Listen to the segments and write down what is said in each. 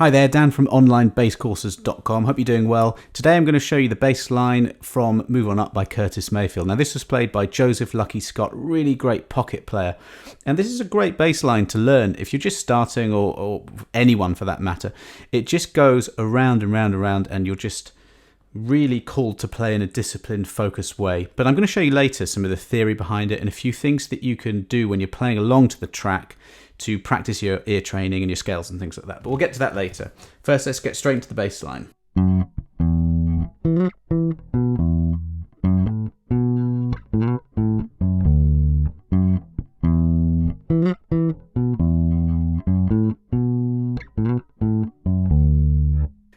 Hi there, Dan from onlinebasscourses.com. Hope you're doing well. Today I'm going to show you the bass line from Move On Up by Curtis Mayfield. Now this was played by Joseph Lucky Scott, really great pocket player. And this is a great bass line to learn if you're just starting or anyone for that matter. It just goes around and round and round and you're just really called to play in a disciplined, focused way. But I'm going to show you later some of the theory behind it and a few things that you can do when you're playing along to the track to practice your ear training and your scales and things like that. But we'll get to that later. First, let's get straight into the bass line.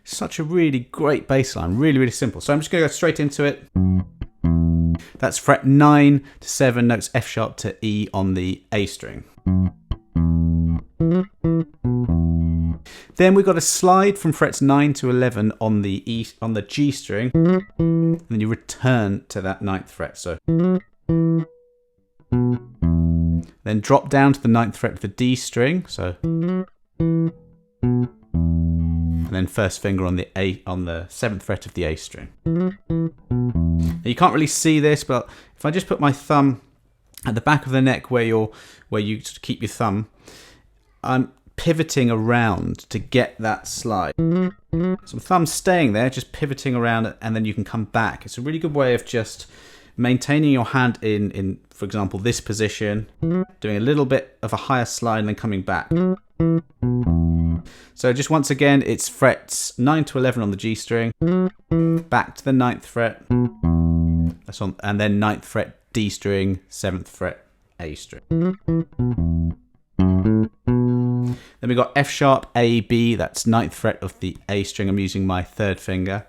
Such a really great bass line, really, really simple. So I'm just going to go straight into it. That's fret 9 to 7 notes F sharp to E on the A string. Then we've got a slide from frets 9 to 11 on the E on the G string, and then you return to that 9th fret. So then drop down to the 9th fret of the D string. So and then first finger on the A on the 7th fret of the A string. Now you can't really see this, but if I just put my thumb at the back of the neck where you sort of keep your thumb, I'm pivoting around to get that slide. So my thumb's staying there, just pivoting around, and then you can come back. It's a really good way of just maintaining your hand in, for example, this position, doing a little bit of a higher slide and then coming back. So just once again, it's frets 9 to 11 on the G string, back to the 9th fret, that's on, and then 9th fret D string, 7th fret A string. Then we got F sharp, A, B, that's 9th fret of the A string. I'm using my 3rd finger.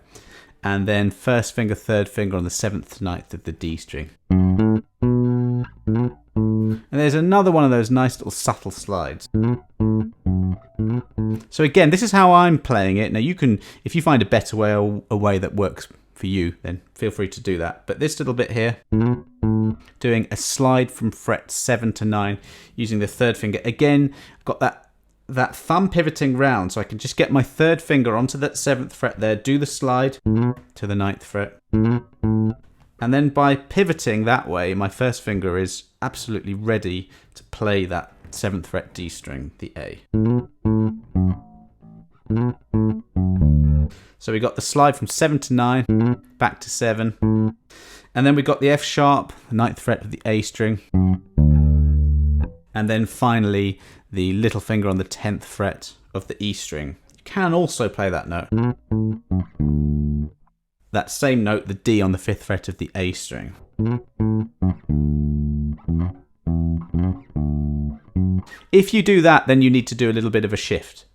And then first finger, 3rd finger on the 7th to 9th of the D string. And there's another one of those nice little subtle slides. So again, this is how I'm playing it. Now you can, if you find a better way or a way that works for you, then feel free to do that. But this little bit here, doing a slide from fret 7 to 9 using the 3rd finger. Again, I've got that thumb pivoting round, so I can just get my 3rd finger onto that 7th fret there, do the slide to the 9th fret. And then by pivoting that way, my first finger is absolutely ready to play that 7th fret D string, the A. So we got the slide from 7 to 9, back to 7. And then we got the F sharp, the 9th fret of the A string. And then finally, the little finger on the 10th fret of the E string. You can also play that note. That same note, the D on the 5th fret of the A string. If you do that, then you need to do a little bit of a shift.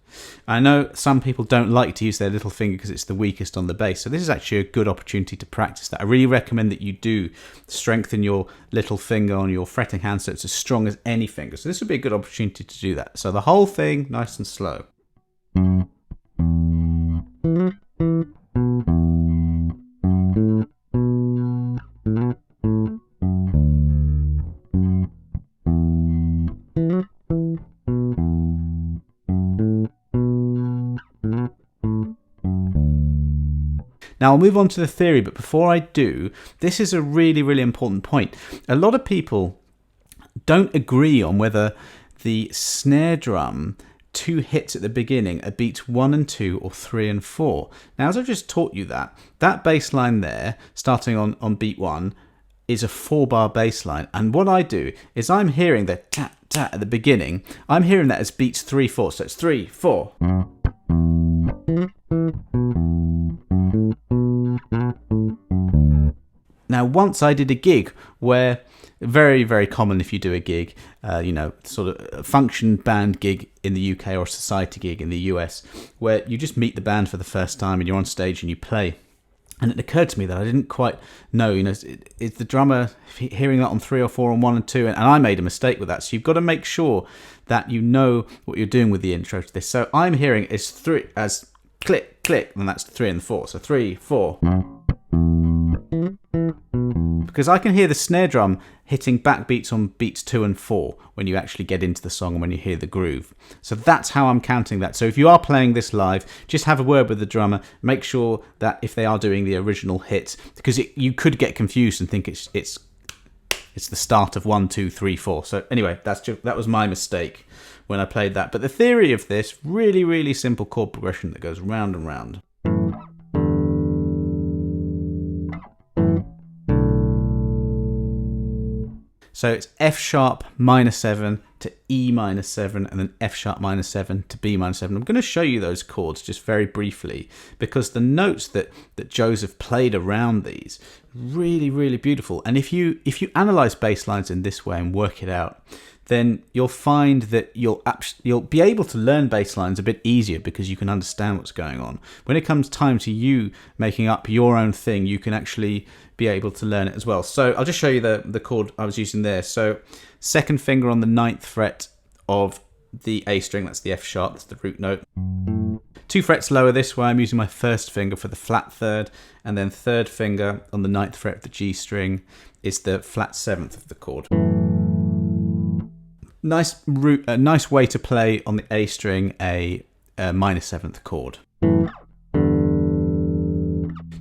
I know some people don't like to use their little finger because it's the weakest on the bass, so this is actually a good opportunity to practice that. I really recommend that you do strengthen your little finger on your fretting hand so it's as strong as any finger. So this would be a good opportunity to do that. So the whole thing, nice and slow. Now I'll move on to the theory, but before I do, this is a really, really important point. A lot of people don't agree on whether the snare drum 2 hits at the beginning are beats 1 and 2 or 3 and 4. Now as I've just taught you that bass line there, starting on beat 1, is a 4-bar bass line. And what I do is I'm hearing the tat tat at the beginning, I'm hearing that as beats 3, 4. So it's 3, 4. Now, once I did a gig where, very, very common if you do a gig, sort of a function band gig in the UK or a society gig in the US, where you just meet the band for the first time and you're on stage and you play. And it occurred to me that I didn't quite know, is the drummer hearing that on 3 or 4 and 1 and 2? And I made a mistake with that. So you've got to make sure that you know what you're doing with the intro to this. So I'm hearing it as 3, as click, click, and that's 3 and 4. So 3, 4. because I can hear the snare drum hitting backbeats on beats 2 and 4 when you actually get into the song and when you hear the groove. So that's how I'm counting that. So if you are playing this live, just have a word with the drummer. Make sure that if they are doing the original hit, because you could get confused and think it's the start of 1, 2, 3, 4. So anyway, that was my mistake when I played that. But the theory of this, really, really simple chord progression that goes round and round. So it's F sharp minor 7 to E minor 7, and then F sharp minor 7 to B minor 7. I'm going to show you those chords just very briefly, because the notes that Joseph played around these, really, really beautiful. And if you analyze bass lines in this way and work it out, then you'll find that you'll be able to learn bass lines a bit easier, because you can understand what's going on. When it comes time to you making up your own thing, you can actually be able to learn it as well. So I'll just show you the chord I was using there. So second finger on the 9th fret of the A string, that's the F sharp, that's the root note. 2 frets lower this way, I'm using my first finger for the flat 3rd, and then 3rd finger on the 9th fret of the G string is the flat 7th of the chord. Nice way to play on the A string a minor 7th chord.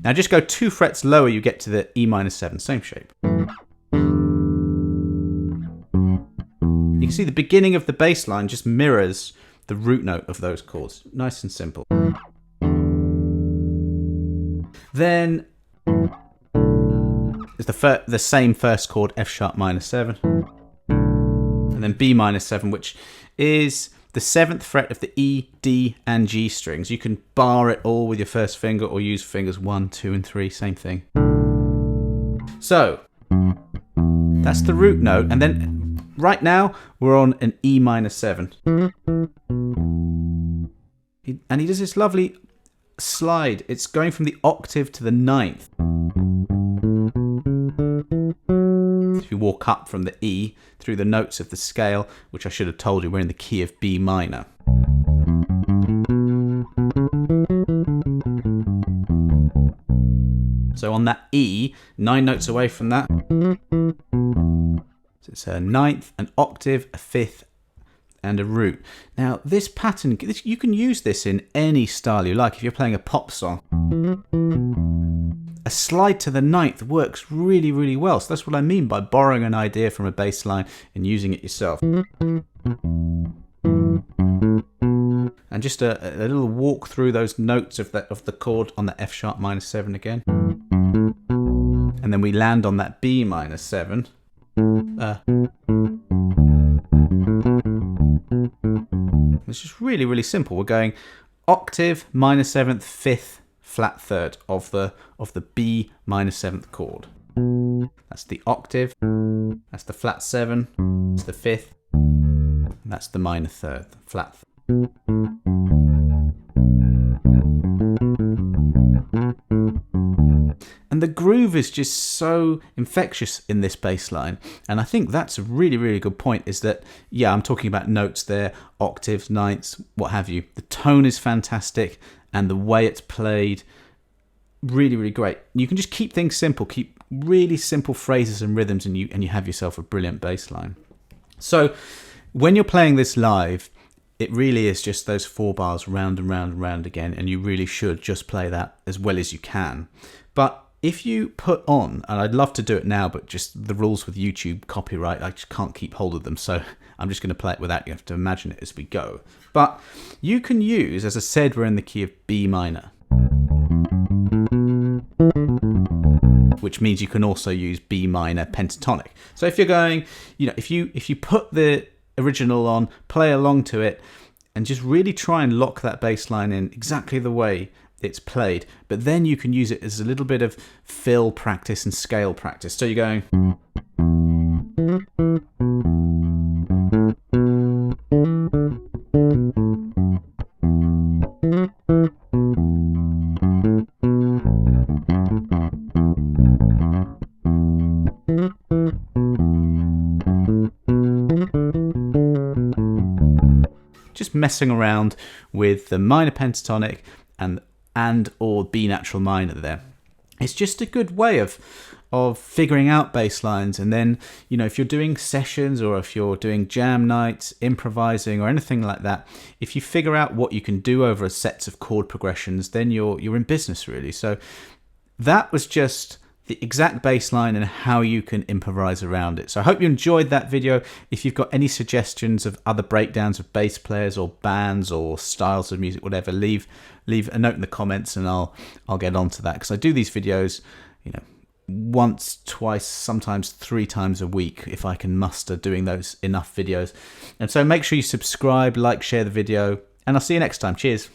Now just go 2 frets lower, you get to the E minor 7, same shape. You can see the beginning of the bass line just mirrors the root note of those chords. Nice and simple. Then is the same first chord, F sharp minor 7. And then B minor 7, which is the 7th fret of the E, D, and G strings. You can bar it all with your first finger or use fingers 1, 2, and 3, same thing. So that's the root note, and then right now we're on an E minor 7. And he does this lovely slide. It's going from the octave to the 9th. If you walk up from the E through the notes of the scale, which I should have told you, we're in the key of B minor. So on that E, 9 notes away from that, so it's a 9th, an octave, a 5th, and a root. Now this pattern, you can use this in any style you like. If you're playing a pop song, a slide to the 9th works really, really well. So that's what I mean by borrowing an idea from a bass line and using it yourself. And just a little walk through those notes of the chord on the F sharp minor 7 again. And then we land on that B minor 7. It's just really, really simple. We're going octave, minor 7th, 5th, flat 3rd of the B minor 7th chord. That's the octave, that's the flat 7, that's the 5th, and that's the minor 3rd, flat 3rd. And the groove is just so infectious in this bass line. And I think that's a really, really good point, is that, yeah, I'm talking about notes there, octaves, ninths, what have you. The tone is fantastic, and the way it's played, really, really great. You can just keep things simple, keep really simple phrases and rhythms, and you have yourself a brilliant bass line. So when you're playing this live, it really is just those 4 bars round and round and round again, and you really should just play that as well as you can. But if you put on, and I'd love to do it now, but just the rules with YouTube copyright, I just can't keep hold of them, so I'm just going to play it without. You have to imagine it as we go. But you can use, as I said, we're in the key of B minor, which means you can also use B minor pentatonic. So if you're going, if you put the original on, play along to it, and just really try and lock that bass line in exactly the way it's played, but then you can use it as a little bit of fill practice and scale practice. So you're going, just messing around with the minor pentatonic and or B natural minor there. It's just a good way of of figuring out bass lines. And then, you know, if you're doing sessions or if you're doing jam nights, improvising or anything like that, if you figure out what you can do over a sets of chord progressions, then you're in business, really. So that was just the exact bass line and how you can improvise around it. So I hope you enjoyed that video. If you've got any suggestions of other breakdowns of bass players or bands or styles of music, whatever, leave a note in the comments and I'll get onto that, because I do these videos, you know, once, twice, sometimes 3 times a week if I can muster doing those enough videos. And so make sure you subscribe, like, share the video, and I'll see you next time. Cheers.